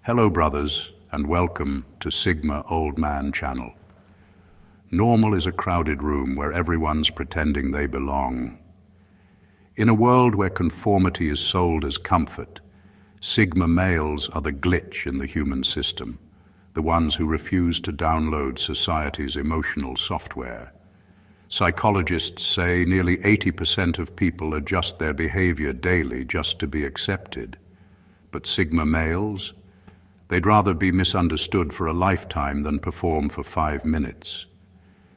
Hello brothers, and welcome to Sigma Old Man Channel. Normal is a crowded room where everyone's pretending they belong. In a world where conformity is sold as comfort, Sigma males are the glitch in the human system, the ones who refuse to download society's emotional software. Psychologists say nearly 80% of people adjust their behavior daily just to be accepted. But Sigma males? They'd rather be misunderstood for a lifetime than perform for 5 minutes.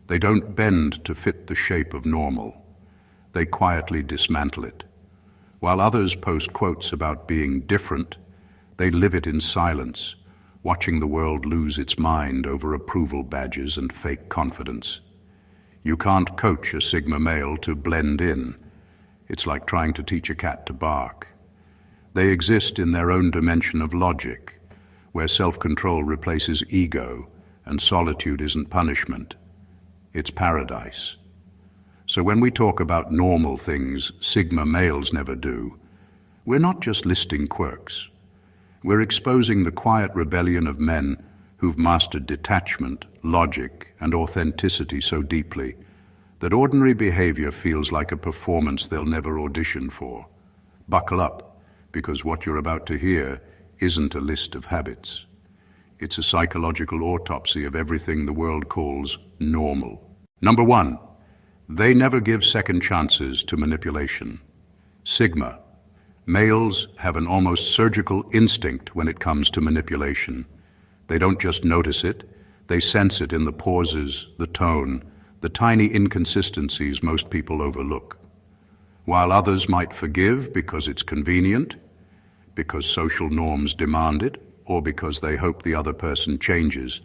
They don't bend to fit the shape of normal. They quietly dismantle it. While others post quotes about being different, they live it in silence, watching the world lose its mind over approval badges and fake confidence. You can't coach a Sigma male to blend in. It's like trying to teach a cat to bark. They exist in their own dimension of logic, where self-control replaces ego and solitude isn't punishment. It's paradise. So when we talk about normal things Sigma males never do, we're not just listing quirks. We're exposing the quiet rebellion of men who've mastered detachment, logic, and authenticity so deeply that ordinary behavior feels like a performance they'll never audition for. Buckle up, because what you're about to hear isn't a list of habits. It's a psychological autopsy of everything the world calls normal. Number 1, they never give second chances to manipulation. Sigma. Males have an almost surgical instinct when it comes to manipulation. They don't just notice it, they sense it in the pauses, the tone, the tiny inconsistencies most people overlook. While others might forgive because it's convenient, because social norms demand it, or because they hope the other person changes,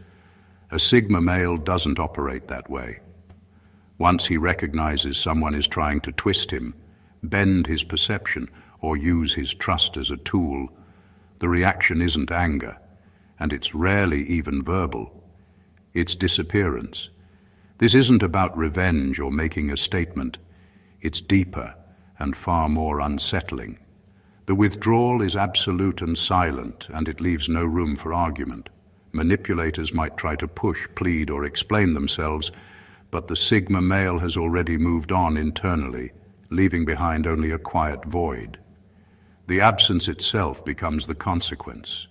a Sigma male doesn't operate that way. Once he recognizes someone is trying to twist him, bend his perception, or use his trust as a tool, the reaction isn't anger, and it's rarely even verbal. It's disappearance. This isn't about revenge or making a statement. It's deeper and far more unsettling. The withdrawal is absolute and silent, and it leaves no room for argument. Manipulators might try to push, plead, or explain themselves, but the Sigma male has already moved on internally, leaving behind only a quiet void. The absence itself becomes the consequence,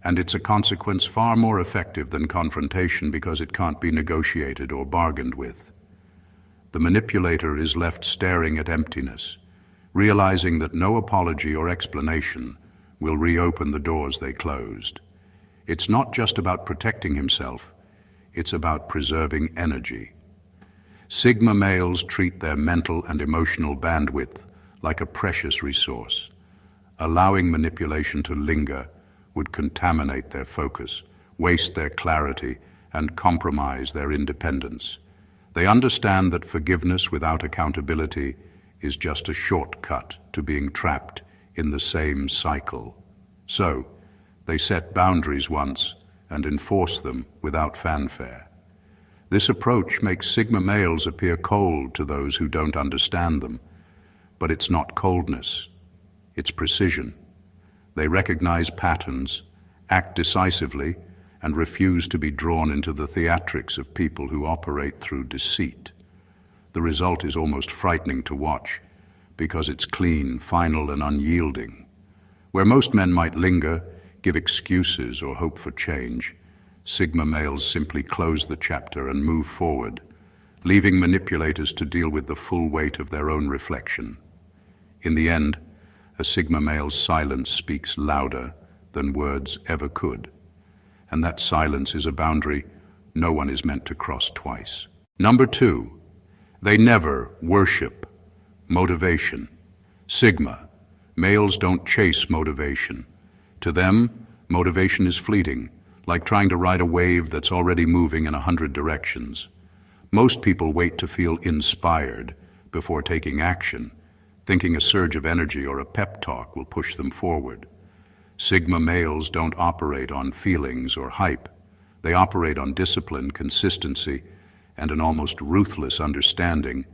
and it's a consequence far more effective than confrontation because it can't be negotiated or bargained with. The manipulator is left staring at emptiness, realizing that no apology or explanation will reopen the doors they closed. It's not just about protecting himself, it's about preserving energy. Sigma males treat their mental and emotional bandwidth like a precious resource. Allowing manipulation to linger would contaminate their focus, waste their clarity, and compromise their independence. They understand that forgiveness without accountability is just a shortcut to being trapped in the same cycle. So, they set boundaries once and enforce them without fanfare. This approach makes Sigma males appear cold to those who don't understand them, but it's not coldness, it's precision. They recognize patterns, act decisively, and refuse to be drawn into the theatrics of people who operate through deceit. The result is almost frightening to watch, because it's clean, final, and unyielding. Where most men might linger, give excuses, or hope for change, Sigma males simply close the chapter and move forward, leaving manipulators to deal with the full weight of their own reflection. In the end, a Sigma male's silence speaks louder than words ever could, and that silence is a boundary no one is meant to cross twice. Number 2, they never worship motivation. Sigma, males don't chase motivation. To them, motivation is fleeting, like trying to ride a wave that's already moving in 100 directions. Most people wait to feel inspired before taking action, thinking a surge of energy or a pep talk will push them forward. Sigma males don't operate on feelings or hype. They operate on discipline, consistency, and an almost ruthless understanding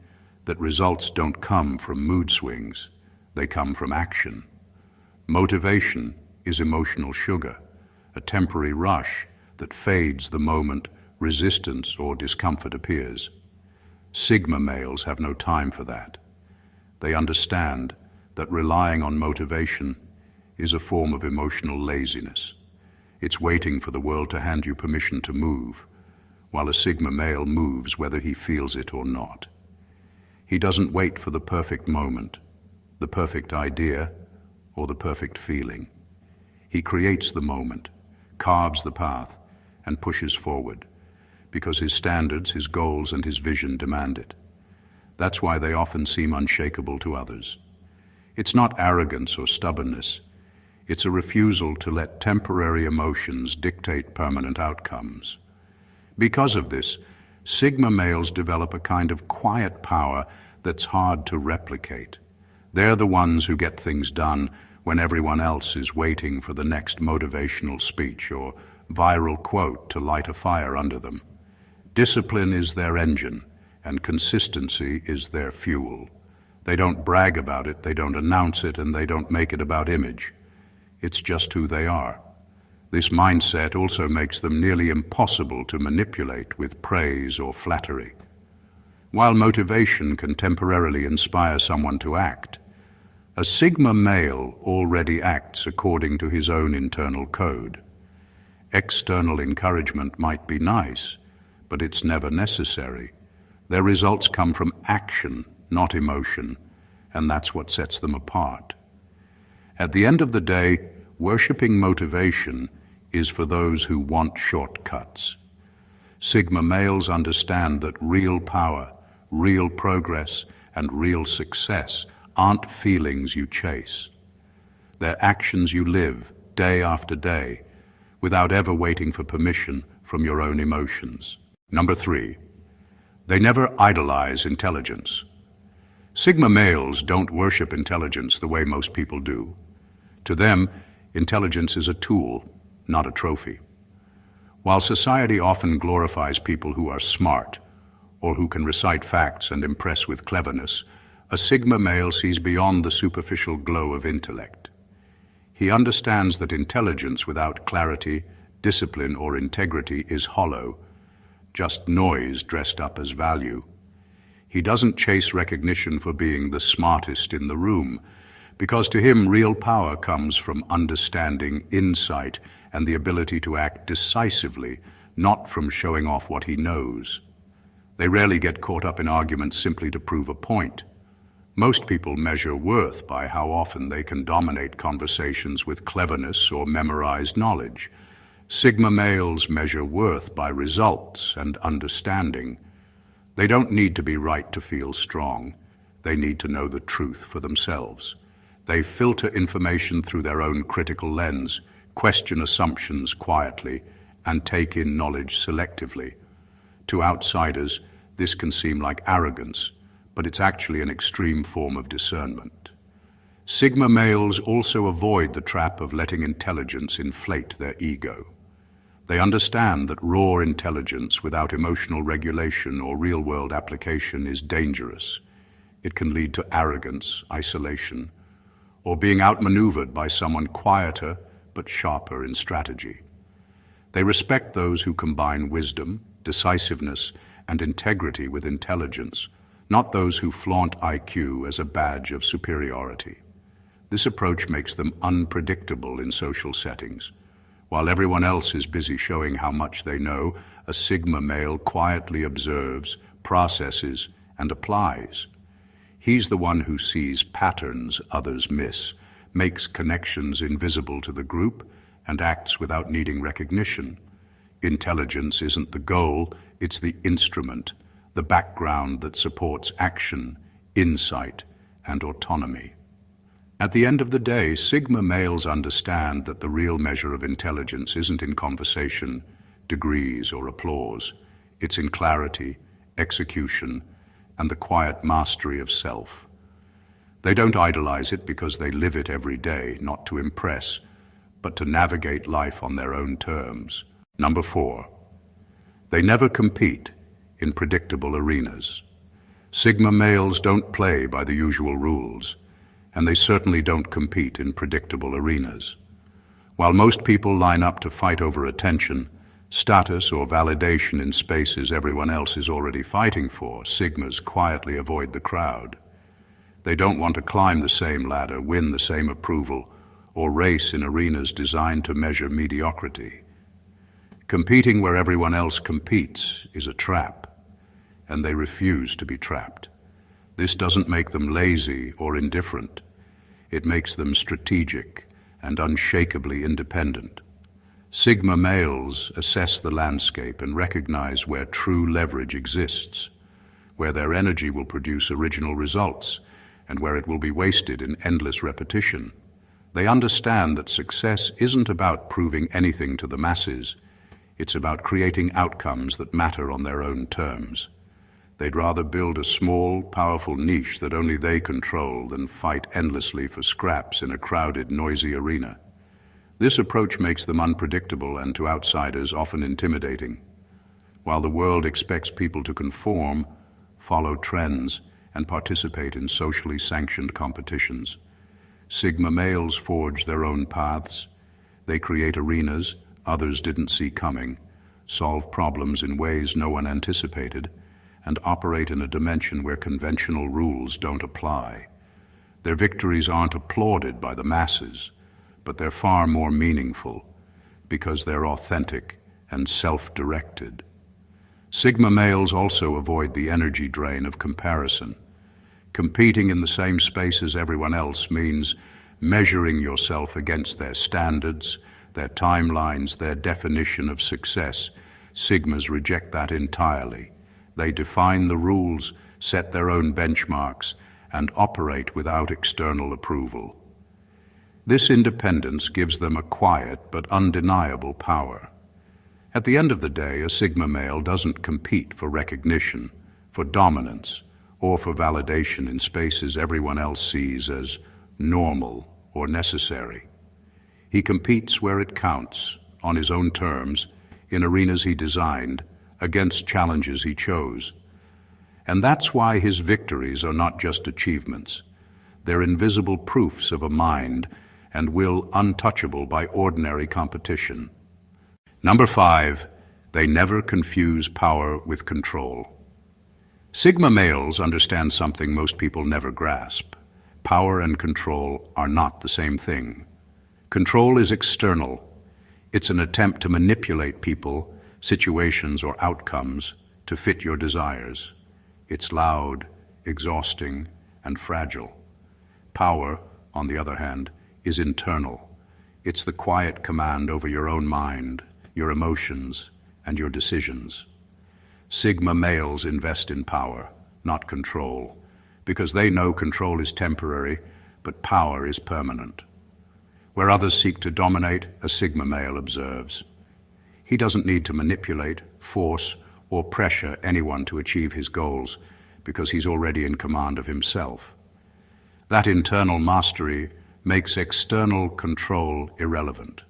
that results don't come from mood swings, they come from action. Motivation is emotional sugar, a temporary rush that fades the moment resistance or discomfort appears. Sigma males have no time for that. They understand that relying on motivation is a form of emotional laziness. It's waiting for the world to hand you permission to move, while a Sigma male moves whether he feels it or not. He doesn't wait for the perfect moment, the perfect idea, or the perfect feeling. He creates the moment, carves the path, and pushes forward, because his standards, his goals, and his vision demand it. That's why they often seem unshakable to others. It's not arrogance or stubbornness. It's a refusal to let temporary emotions dictate permanent outcomes. Because of this, Sigma males develop a kind of quiet power that's hard to replicate. They're the ones who get things done when everyone else is waiting for the next motivational speech or viral quote to light a fire under them. Discipline is their engine, and consistency is their fuel. They don't brag about it, they don't announce it, and they don't make it about image. It's just who they are. This mindset also makes them nearly impossible to manipulate with praise or flattery. While motivation can temporarily inspire someone to act, a Sigma male already acts according to his own internal code. External encouragement might be nice, but it's never necessary. Their results come from action, not emotion, and that's what sets them apart. At the end of the day, worshipping motivation is for those who want shortcuts. Sigma males understand that real power, real progress, and real success aren't feelings you chase. They're actions you live day after day without ever waiting for permission from your own emotions. Number 3, they never idolize intelligence. Sigma males don't worship intelligence the way most people do. To them, intelligence is a tool, not a trophy. While society often glorifies people who are smart or who can recite facts and impress with cleverness, a Sigma male sees beyond the superficial glow of intellect. He understands that intelligence without clarity, discipline, or integrity is hollow, just noise dressed up as value. He doesn't chase recognition for being the smartest in the room, because to him real power comes from understanding, insight, and the ability to act decisively, not from showing off what he knows. They rarely get caught up in arguments simply to prove a point. Most people measure worth by how often they can dominate conversations with cleverness or memorized knowledge. Sigma males measure worth by results and understanding. They don't need to be right to feel strong. They need to know the truth for themselves. They filter information through their own critical lens, question assumptions quietly, and take in knowledge selectively. To outsiders, this can seem like arrogance, but it's actually an extreme form of discernment. Sigma males also avoid the trap of letting intelligence inflate their ego. They understand that raw intelligence without emotional regulation or real-world application is dangerous. It can lead to arrogance, isolation, or being outmaneuvered by someone quieter but sharper in strategy. They respect those who combine wisdom, decisiveness, and integrity with intelligence, not those who flaunt IQ as a badge of superiority. This approach makes them unpredictable in social settings. While everyone else is busy showing how much they know, a Sigma male quietly observes, processes, and applies. He's the one who sees patterns others miss, makes connections invisible to the group, and acts without needing recognition. Intelligence isn't the goal, it's the instrument, the background that supports action, insight, and autonomy. At the end of the day, Sigma males understand that the real measure of intelligence isn't in conversation, degrees, or applause. It's in clarity, execution, and the quiet mastery of self. They don't idolize it because they live it every day, not to impress, but to navigate life on their own terms. Number 4, they never compete in predictable arenas. Sigma males don't play by the usual rules, and they certainly don't compete in predictable arenas. While most people line up to fight over attention, status, or validation in spaces everyone else is already fighting for, Sigmas quietly avoid the crowd. They don't want to climb the same ladder, win the same approval, or race in arenas designed to measure mediocrity. Competing where everyone else competes is a trap, and they refuse to be trapped. This doesn't make them lazy or indifferent. It makes them strategic and unshakably independent. Sigma males assess the landscape and recognize where true leverage exists, where their energy will produce original results, and where it will be wasted in endless repetition. They understand that success isn't about proving anything to the masses. It's about creating outcomes that matter on their own terms. They'd rather build a small, powerful niche that only they control than fight endlessly for scraps in a crowded, noisy arena. This approach makes them unpredictable and, to outsiders, often intimidating. While the world expects people to conform, follow trends, and participate in socially sanctioned competitions, Sigma males forge their own paths. They create arenas others didn't see coming, solve problems in ways no one anticipated, and operate in a dimension where conventional rules don't apply. Their victories aren't applauded by the masses, but they're far more meaningful because they're authentic and self-directed. Sigma males also avoid the energy drain of comparison. Competing in the same space as everyone else means measuring yourself against their standards, their timelines, their definition of success. Sigmas reject that entirely. They define the rules, set their own benchmarks, and operate without external approval. This independence gives them a quiet but undeniable power. At the end of the day, a Sigma male doesn't compete for recognition, for dominance, or for validation in spaces everyone else sees as normal or necessary. He competes where it counts, on his own terms, in arenas he designed, against challenges he chose. And that's why his victories are not just achievements. They're invisible proofs of a mind and will untouchable by ordinary competition. Number 5, they never confuse power with control. Sigma males understand something most people never grasp. Power and control are not the same thing. Control is external. It's an attempt to manipulate people, situations, or outcomes to fit your desires. It's loud, exhausting, and fragile. Power, on the other hand, is internal. It's the quiet command over your own mind, your emotions, and your decisions. Sigma males invest in power, not control, because they know control is temporary, but power is permanent. Where others seek to dominate, a Sigma male observes. He doesn't need to manipulate, force, or pressure anyone to achieve his goals because he's already in command of himself. That internal mastery makes external control irrelevant.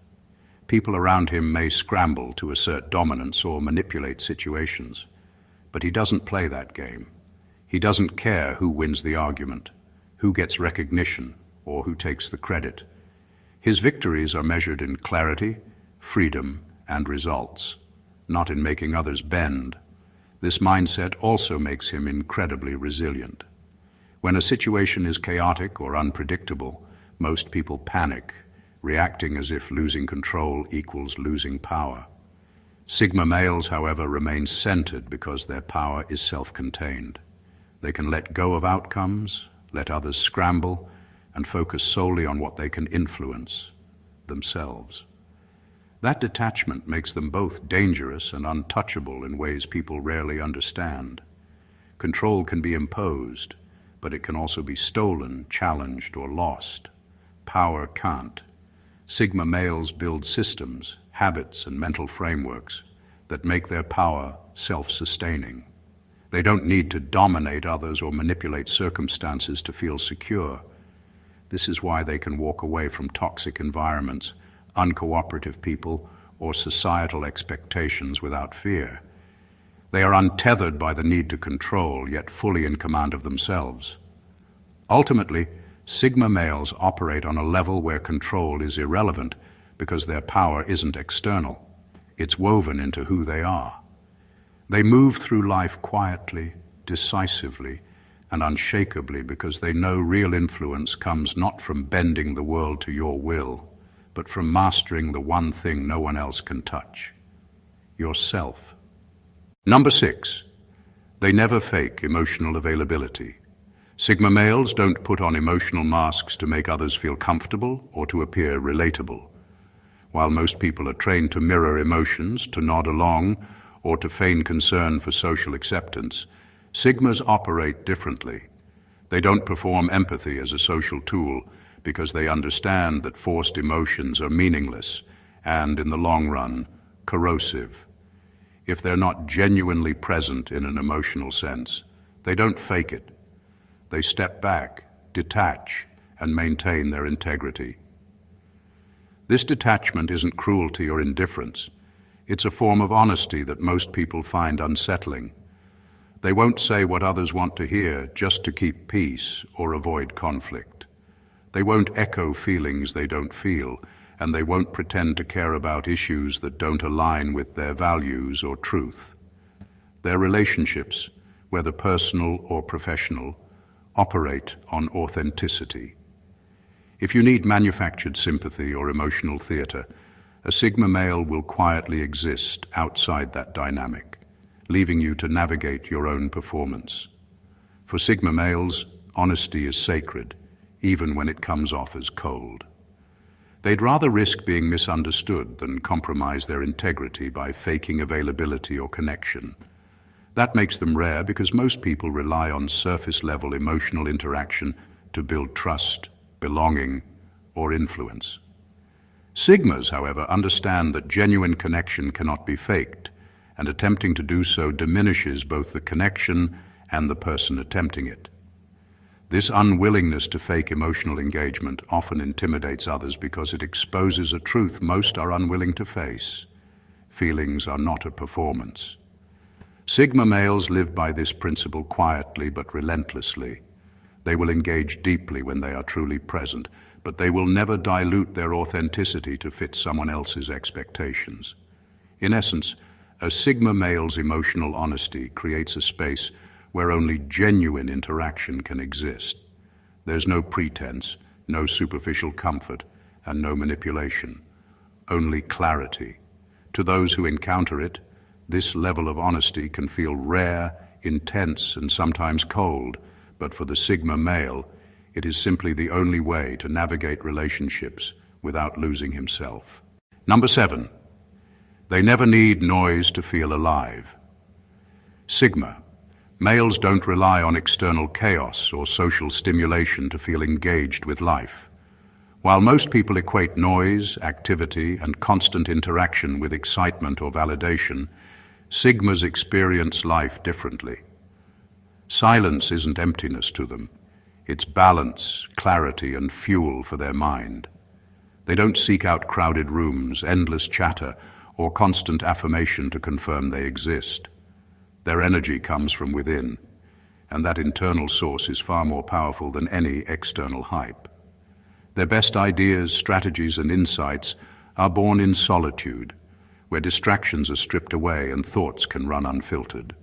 People around him may scramble to assert dominance or manipulate situations, but he doesn't play that game. He doesn't care who wins the argument, who gets recognition, or who takes the credit. His victories are measured in clarity, freedom, and results, not in making others bend. This mindset also makes him incredibly resilient. When a situation is chaotic or unpredictable, most people panic, reacting as if losing control equals losing power. Sigma males, however, remain centered because their power is self-contained. They can let go of outcomes, let others scramble, and focus solely on what they can influence, themselves. That detachment makes them both dangerous and untouchable in ways people rarely understand. Control can be imposed, but it can also be stolen, challenged, or lost. Power can't. Sigma males build systems, habits, and mental frameworks that make their power self-sustaining. They don't need to dominate others or manipulate circumstances to feel secure. This is why they can walk away from toxic environments, uncooperative people, or societal expectations without fear. They are untethered by the need to control, yet fully in command of themselves. Ultimately, Sigma males operate on a level where control is irrelevant, because their power isn't external. It's woven into who they are. They move through life quietly, decisively, and unshakably because they know real influence comes not from bending the world to your will, but from mastering the one thing no one else can touch: yourself. Number 6, they never fake emotional availability. Sigma males don't put on emotional masks to make others feel comfortable or to appear relatable. While most people are trained to mirror emotions, to nod along, or to feign concern for social acceptance, Sigmas operate differently. They don't perform empathy as a social tool because they understand that forced emotions are meaningless and, in the long run, corrosive. If they're not genuinely present in an emotional sense, they don't fake it. They step back, detach, and maintain their integrity. This detachment isn't cruelty or indifference. It's a form of honesty that most people find unsettling. They won't say what others want to hear just to keep peace or avoid conflict. They won't echo feelings they don't feel, and they won't pretend to care about issues that don't align with their values or truth. Their relationships, whether personal or professional, operate on authenticity. If you need manufactured sympathy or emotional theater, a Sigma male will quietly exist outside that dynamic, leaving you to navigate your own performance. For Sigma males, honesty is sacred, even when it comes off as cold. They'd rather risk being misunderstood than compromise their integrity by faking availability or connection. That makes them rare because most people rely on surface-level emotional interaction to build trust, belonging, or influence. Sigmas, however, understand that genuine connection cannot be faked, and attempting to do so diminishes both the connection and the person attempting it. This unwillingness to fake emotional engagement often intimidates others because it exposes a truth most are unwilling to face. Feelings are not a performance. Sigma males live by this principle quietly but relentlessly. They will engage deeply when they are truly present, but they will never dilute their authenticity to fit someone else's expectations. In essence, a Sigma male's emotional honesty creates a space where only genuine interaction can exist. There's no pretense, no superficial comfort, and no manipulation. Only clarity. To those who encounter it, this level of honesty can feel rare, intense, and sometimes cold, but for the Sigma male, it is simply the only way to navigate relationships without losing himself. Number 7, they never need noise to feel alive. Sigma males don't rely on external chaos or social stimulation to feel engaged with life. While most people equate noise, activity, and constant interaction with excitement or validation, Sigmas experience life differently. Silence isn't emptiness to them. It's balance, clarity, and fuel for their mind. They don't seek out crowded rooms, endless chatter, or constant affirmation to confirm they exist. Their energy comes from within, and that internal source is far more powerful than any external hype. Their best ideas, strategies, and insights are born in solitude, where distractions are stripped away and thoughts can run unfiltered.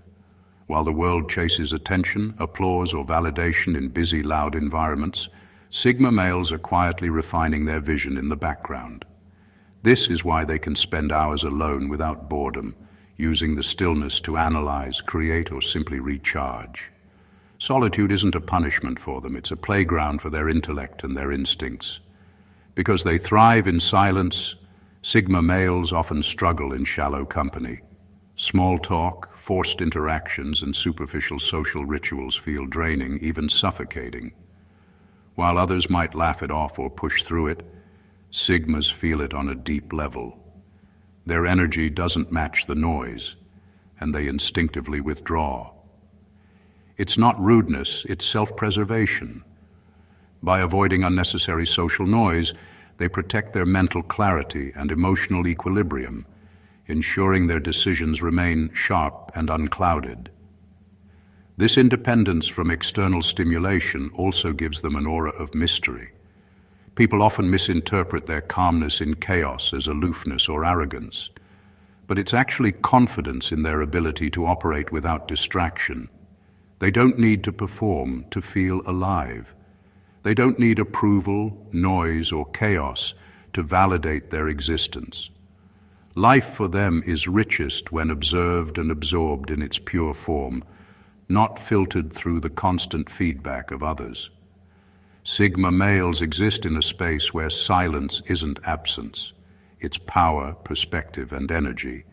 While the world chases attention, applause, or validation in busy, loud environments, Sigma males are quietly refining their vision in the background. This is why they can spend hours alone without boredom, using the stillness to analyze, create, or simply recharge. Solitude isn't a punishment for them, it's a playground for their intellect and their instincts. Because they thrive in silence, Sigma males often struggle in shallow company. Small talk, forced interactions, and superficial social rituals feel draining, even suffocating. While others might laugh it off or push through it, Sigmas feel it on a deep level. Their energy doesn't match the noise, and they instinctively withdraw. It's not rudeness, it's self-preservation. By avoiding unnecessary social noise, they protect their mental clarity and emotional equilibrium, ensuring their decisions remain sharp and unclouded. This independence from external stimulation also gives them an aura of mystery. People often misinterpret their calmness in chaos as aloofness or arrogance, but it's actually confidence in their ability to operate without distraction. They don't need to perform to feel alive. They don't need approval, noise, or chaos to validate their existence. Life for them is richest when observed and absorbed in its pure form, not filtered through the constant feedback of others. Sigma males exist in a space where silence isn't absence. It's power, perspective, and energy,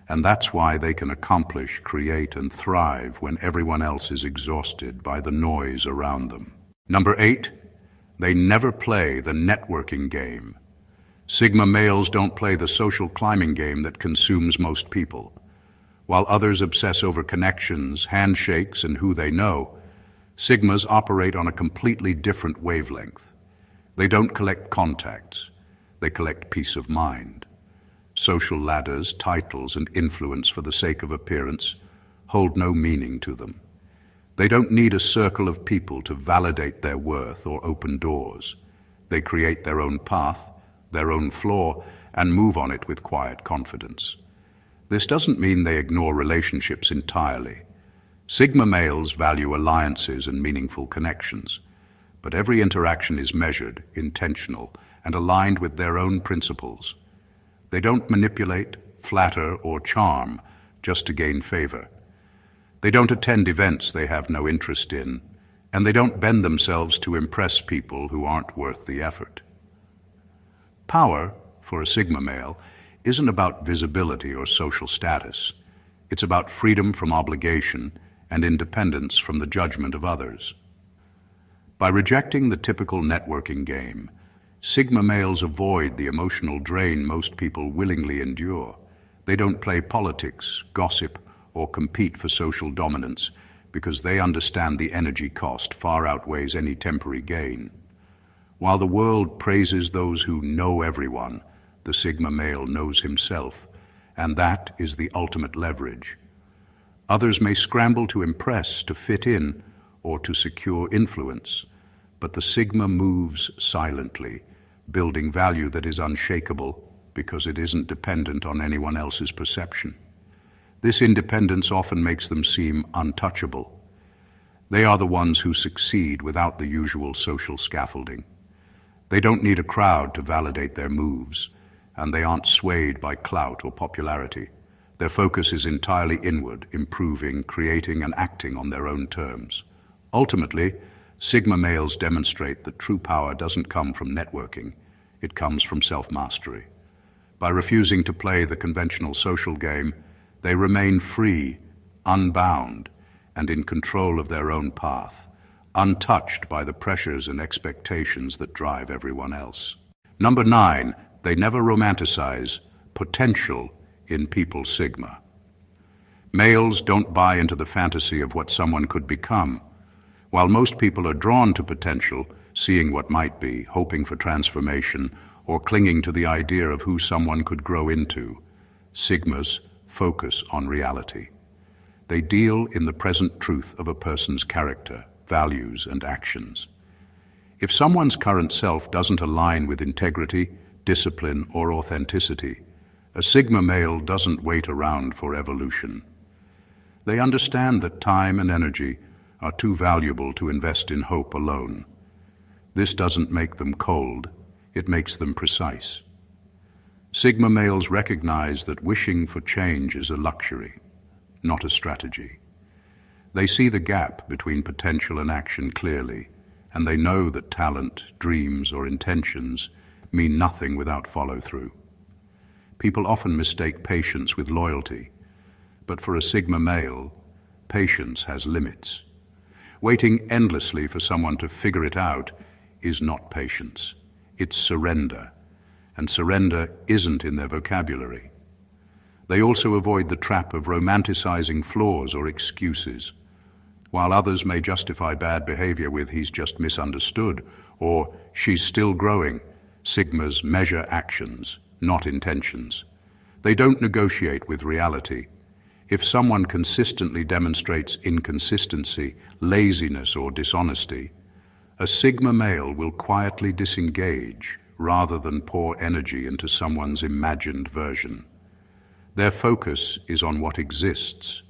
and that's why they can accomplish, create, and thrive when everyone else is exhausted by the noise around them. Number 8, they never play the networking game. Sigma males don't play the social climbing game that consumes most people. While others obsess over connections, handshakes, and who they know, Sigmas operate on a completely different wavelength. They don't collect contacts. They collect peace of mind. Social ladders, titles, and influence for the sake of appearance hold no meaning to them. They don't need a circle of people to validate their worth or open doors. They create their own path, their own floor, and move on it with quiet confidence. This doesn't mean they ignore relationships entirely. Sigma males value alliances and meaningful connections, but every interaction is measured, intentional, and aligned with their own principles. They don't manipulate, flatter, or charm just to gain favor. They don't attend events they have no interest in, and they don't bend themselves to impress people who aren't worth the effort. Power, for a Sigma male, isn't about visibility or social status. It's about freedom from obligation and independence from the judgment of others. By rejecting the typical networking game, Sigma males avoid the emotional drain most people willingly endure. They don't play politics, gossip, or compete for social dominance because they understand the energy cost far outweighs any temporary gain. While the world praises those who know everyone, the Sigma male knows himself, and that is the ultimate leverage. Others may scramble to impress, to fit in, or to secure influence, but the Sigma moves silently, building value that is unshakable because it isn't dependent on anyone else's perception. This independence often makes them seem untouchable. They are the ones who succeed without the usual social scaffolding. They don't need a crowd to validate their moves, and they aren't swayed by clout or popularity. Their focus is entirely inward, improving, creating, and acting on their own terms. Ultimately, Sigma males demonstrate that true power doesn't come from networking, it comes from self-mastery. By refusing to play the conventional social game, they remain free, unbound, and in control of their own path, untouched by the pressures and expectations that drive everyone else. Number 9, they never romanticize potential in people Sigma. Males don't buy into the fantasy of what someone could become. While most people are drawn to potential, seeing what might be, hoping for transformation, or clinging to the idea of who someone could grow into, Sigmas focus on reality. They deal in the present truth of a person's character, values, and actions. If someone's current self doesn't align with integrity, discipline, or authenticity, a Sigma male doesn't wait around for evolution. They understand that time and energy are too valuable to invest in hope alone. This doesn't make them cold, it makes them precise. Sigma males recognize that wishing for change is a luxury, not a strategy. They see the gap between potential and action clearly, and they know that talent, dreams, or intentions mean nothing without follow-through. People often mistake patience with loyalty, but for a Sigma male, patience has limits. Waiting endlessly for someone to figure it out is not patience. It's surrender, and surrender isn't in their vocabulary. They also avoid the trap of romanticizing flaws or excuses. While others may justify bad behavior with "he's just misunderstood" or "she's still growing," Sigmas measure actions, not intentions. They don't negotiate with reality. If someone consistently demonstrates inconsistency, laziness, or dishonesty, A Sigma male will quietly disengage rather than pour energy into someone's imagined version. Their focus is on what exists,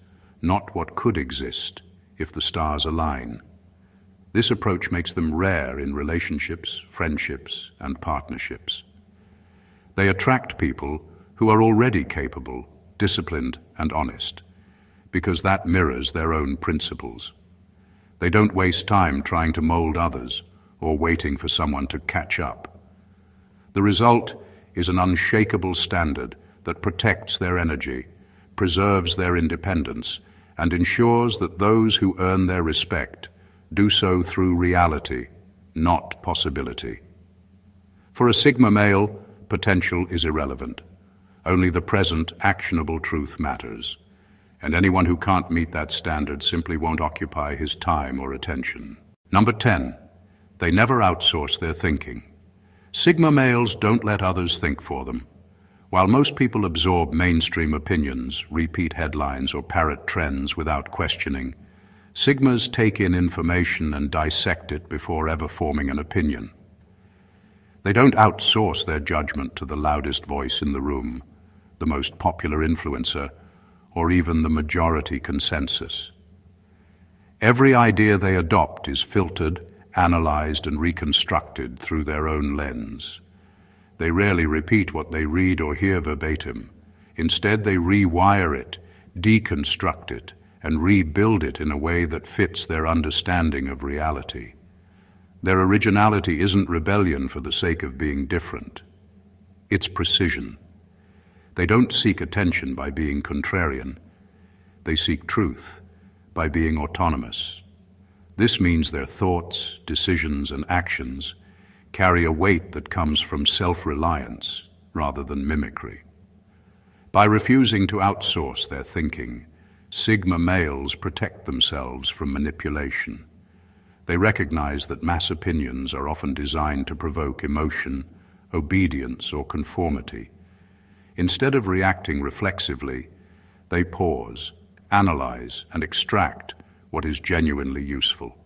not what could exist if the stars align. This approach makes them rare in relationships, friendships, and partnerships. They attract people who are already capable, disciplined, and honest, because that mirrors their own principles. They don't waste time trying to mold others or waiting for someone to catch up. The result is an unshakable standard that protects their energy, preserves their independence, and ensures that those who earn their respect do so through reality, not possibility. For a Sigma male, potential is irrelevant. Only the present, actionable truth matters. And anyone who can't meet that standard simply won't occupy his time or attention. Number 10, they never outsource their thinking. Sigma males don't let others think for them. While most people absorb mainstream opinions, repeat headlines, or parrot trends without questioning, Sigmas take in information and dissect it before ever forming an opinion. They don't outsource their judgment to the loudest voice in the room, the most popular influencer, or even the majority consensus. Every idea they adopt is filtered, analyzed, and reconstructed through their own lens. They rarely repeat what they read or hear verbatim. Instead, they rewire it, deconstruct it, and rebuild it in a way that fits their understanding of reality. Their originality isn't rebellion for the sake of being different. It's precision. They don't seek attention by being contrarian. They seek truth by being autonomous. This means their thoughts, decisions, and actions carry a weight that comes from self-reliance rather than mimicry. By refusing to outsource their thinking, Sigma males protect themselves from manipulation. They recognize that mass opinions are often designed to provoke emotion, obedience, or conformity. Instead of reacting reflexively, they pause, analyze, and extract what is genuinely useful.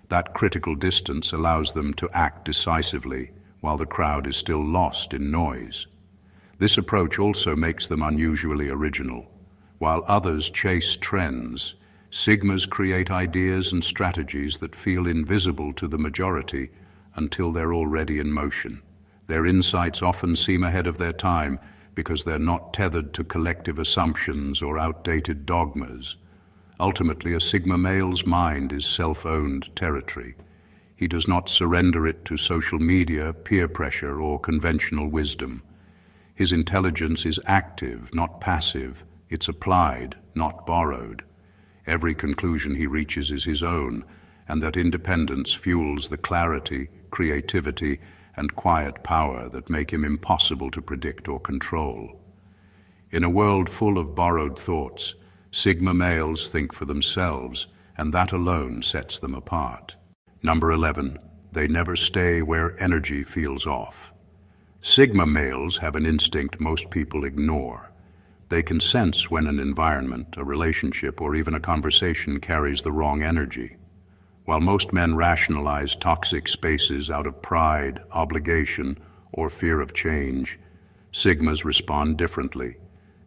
That critical distance allows them to act decisively while the crowd is still lost in noise. This approach also makes them unusually original. While others chase trends, Sigmas create ideas and strategies that feel invisible to the majority until they're already in motion. Their insights often seem ahead of their time because they're not tethered to collective assumptions or outdated dogmas. Ultimately, a Sigma male's mind is self-owned territory. He does not surrender it to social media, peer pressure, or conventional wisdom. His intelligence is active, not passive. It's applied, not borrowed. Every conclusion he reaches is his own, and that independence fuels the clarity, creativity, and quiet power that make him impossible to predict or control. In a world full of borrowed thoughts, Sigma males think for themselves, and that alone sets them apart. Number 11, they never stay where energy feels off. Sigma males have an instinct most people ignore. They can sense when an environment, a relationship, or even a conversation carries the wrong energy. While most men rationalize toxic spaces out of pride, obligation, or fear of change, Sigmas respond differently.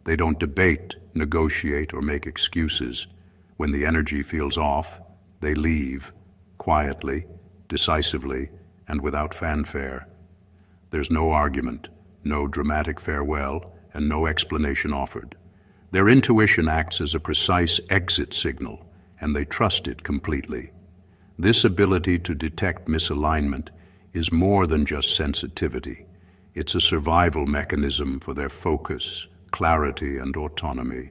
They don't debate, negotiate, or make excuses. When the energy feels off, they leave, quietly, decisively, and without fanfare. There's no argument, no dramatic farewell, and no explanation offered. Their intuition acts as a precise exit signal, and they trust it completely. This ability to detect misalignment is more than just sensitivity. It's a survival mechanism for their focus, clarity, and autonomy.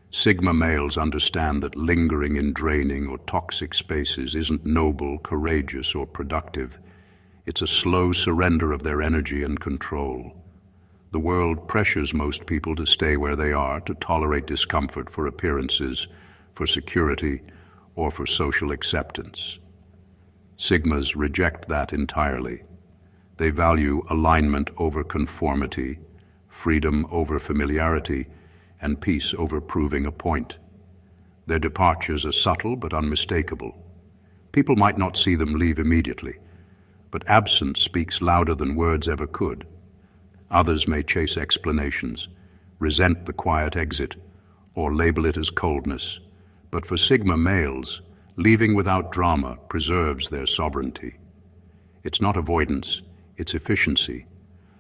Sigma males understand that lingering in draining or toxic spaces isn't noble, courageous, or productive. It's a slow surrender of their energy and control. The world pressures most people to stay where they are, to tolerate discomfort for appearances, for security, or for social acceptance. Sigmas reject that entirely. They value alignment over conformity, freedom over familiarity, and peace over proving a point. Their departures are subtle but unmistakable. People might not see them leave immediately, but absence speaks louder than words ever could. Others may chase explanations, resent the quiet exit, or label it as coldness. But for Sigma males, leaving without drama preserves their sovereignty. It's not avoidance, it's efficiency.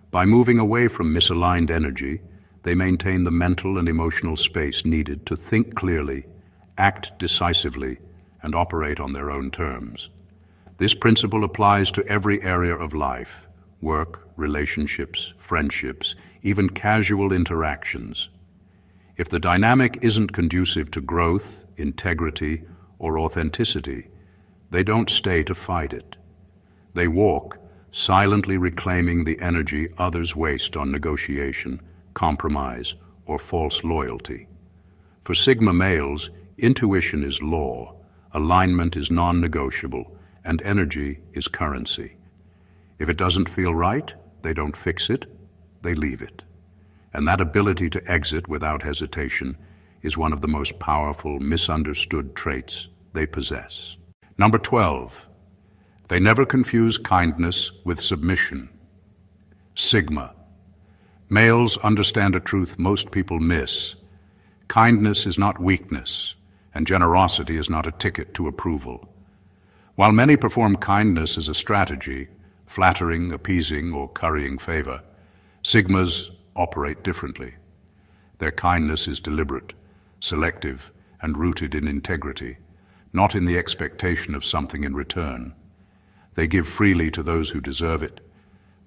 By moving away from misaligned energy, they maintain the mental and emotional space needed to think clearly, act decisively, and operate on their own terms. This principle applies to every area of life: work, relationships, friendships, even casual interactions. If the dynamic isn't conducive to growth, integrity, or authenticity, they don't stay to fight it. They walk, silently reclaiming the energy others waste on negotiation, compromise, or false loyalty. For Sigma males, intuition is law, alignment is non-negotiable, and energy is currency. If it doesn't feel right, they don't fix it, they leave it. And that ability to exit without hesitation is one of the most powerful, misunderstood traits they possess. Number 12, they never confuse kindness with submission. Sigma. Males understand a truth most people miss. Kindness is not weakness, and generosity is not a ticket to approval. While many perform kindness as a strategy, flattering, appeasing, or currying favor, Sigmas operate differently. Their kindness is deliberate, selective, and rooted in integrity, not in the expectation of something in return. They give freely to those who deserve it,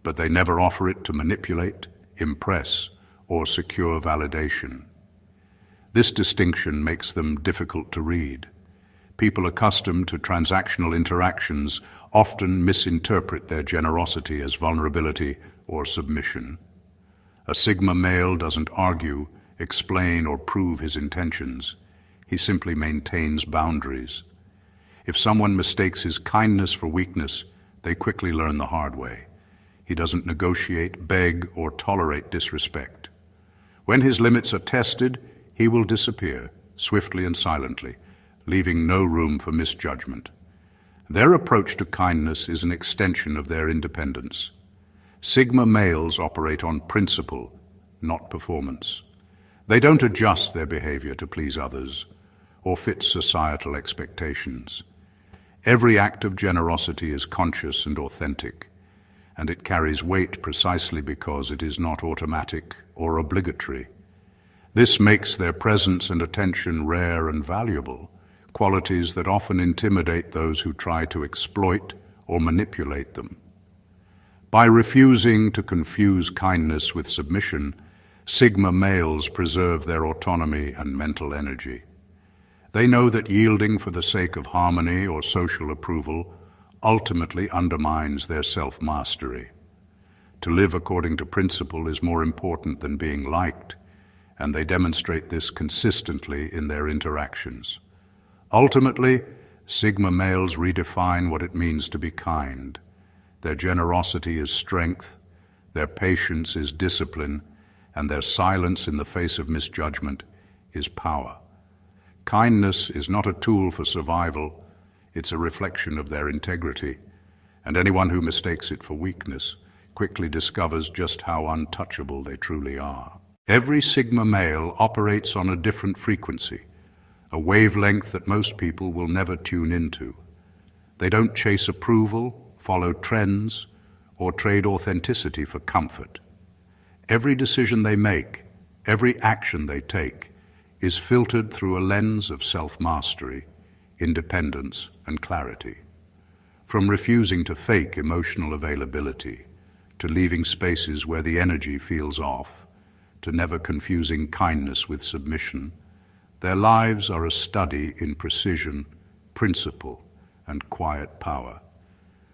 but they never offer it to manipulate, impress, or secure validation. This distinction makes them difficult to read. People accustomed to transactional interactions often misinterpret their generosity as vulnerability or submission. A Sigma male doesn't argue, explain, or prove his intentions. He simply maintains boundaries. If someone mistakes his kindness for weakness, they quickly learn the hard way. He doesn't negotiate, beg, or tolerate disrespect. When his limits are tested, he will disappear, swiftly and silently, leaving no room for misjudgment. Their approach to kindness is an extension of their independence. Sigma males operate on principle, not performance. They don't adjust their behavior to please others or fit societal expectations. Every act of generosity is conscious and authentic, and it carries weight precisely because it is not automatic or obligatory. This makes their presence and attention rare and valuable, qualities that often intimidate those who try to exploit or manipulate them. By refusing to confuse kindness with submission, Sigma males preserve their autonomy and mental energy. They know that yielding for the sake of harmony or social approval ultimately undermines their self-mastery. To live according to principle is more important than being liked, and they demonstrate this consistently in their interactions. Ultimately, Sigma males redefine what it means to be kind. Their generosity is strength, their patience is discipline, and their silence in the face of misjudgment is power. Kindness is not a tool for survival, it's a reflection of their integrity, and anyone who mistakes it for weakness quickly discovers just how untouchable they truly are. Every Sigma male operates on a different frequency, a wavelength that most people will never tune into. They don't chase approval, follow trends, or trade authenticity for comfort. Every decision they make, every action they take, is filtered through a lens of self-mastery, independence, and clarity. From refusing to fake emotional availability, to leaving spaces where the energy feels off, to never confusing kindness with submission, their lives are a study in precision, principle, and quiet power.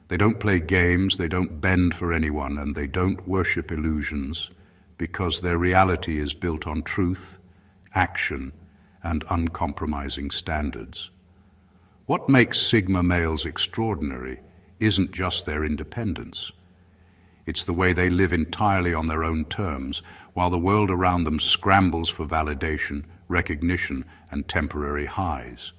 They don't play games, they don't bend for anyone, and they don't worship illusions, because their reality is built on truth, action, and uncompromising standards. What makes Sigma males extraordinary isn't just their independence. It's the way they live entirely on their own terms, while the world around them scrambles for validation, recognition, and temporary highs.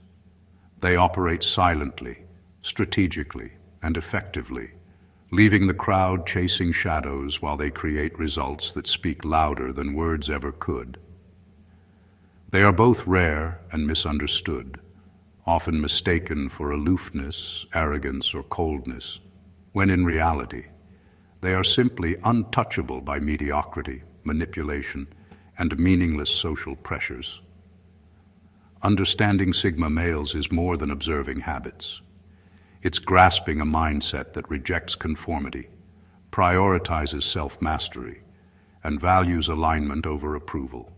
They operate silently, strategically, and effectively, leaving the crowd chasing shadows while they create results that speak louder than words ever could. They are both rare and misunderstood, often mistaken for aloofness, arrogance, or coldness, when in reality, they are simply untouchable by mediocrity, manipulation, and meaningless social pressures. Understanding Sigma males is more than observing habits. It's grasping a mindset that rejects conformity, prioritizes self-mastery, and values alignment over approval.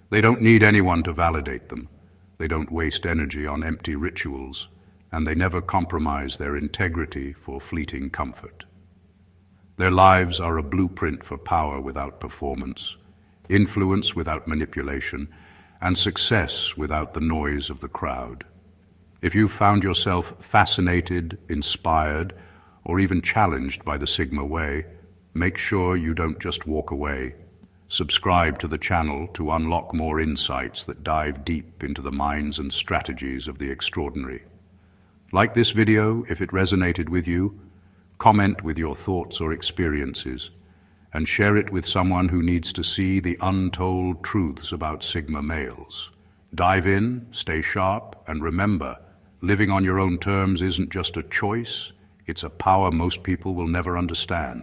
They don't need anyone to validate them. They don't waste energy on empty rituals, and they never compromise their integrity for fleeting comfort. Their lives are a blueprint for power without performance, influence without manipulation, and success without the noise of the crowd. If you've found yourself fascinated, inspired, or even challenged by the Sigma way, make sure you don't just walk away. Subscribe to the channel to unlock more insights that dive deep into the minds and strategies of the extraordinary. Like this video if it resonated with you, comment with your thoughts or experiences, and share it with someone who needs to see the untold truths about Sigma males. Dive in, stay sharp, and remember, living on your own terms isn't just a choice, it's a power most people will never understand.